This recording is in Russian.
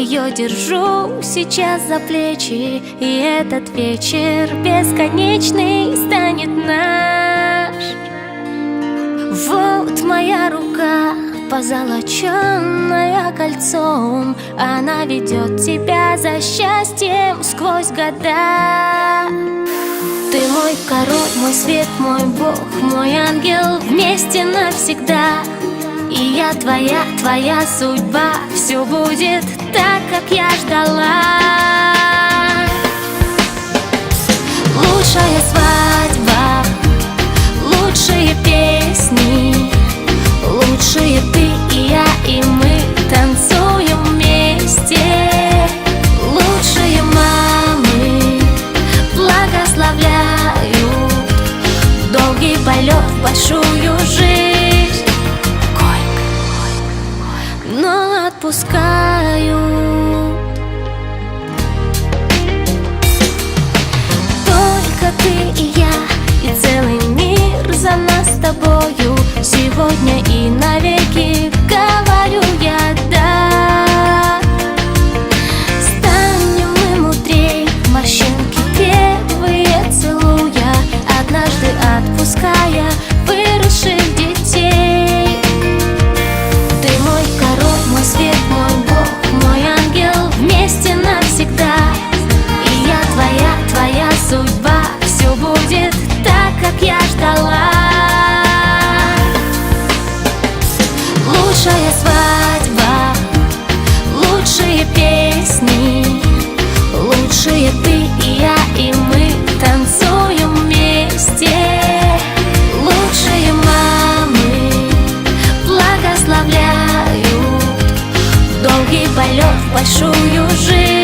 ее держу сейчас за плечи, и этот вечер бесконечный станет наш. Вот моя рука, позолоченная кольцом, она ведет тебя за счастьем сквозь года. Ты мой король, мой свет, мой бог, мой ангел, вместе навсегда. И я твоя, твоя судьба, все будет так, как я ждала. Лучшая свадьба, лучшие песни, лучшие ты и я, и мы танцуем вместе. Лучшие мамы благословляют долгий полет в большую жизнь, но отпускаю. Только ты и я, и целый мир за нас с тобою. Сегодня и навеки говорю я да. Станем мы мудрей, морщинки первые целуя, однажды отпуская выросших детей. Ты мой король, мой свет, мой бог, мой ангел, вместе навсегда. И я твоя, твоя судьба, все будет так, как я ждала. Лучшая свадьба, лучшие песни, лучшие ты и я, и мы танцуем вместе. Лучшие мамы благословляют долгий полет в большую жизнь.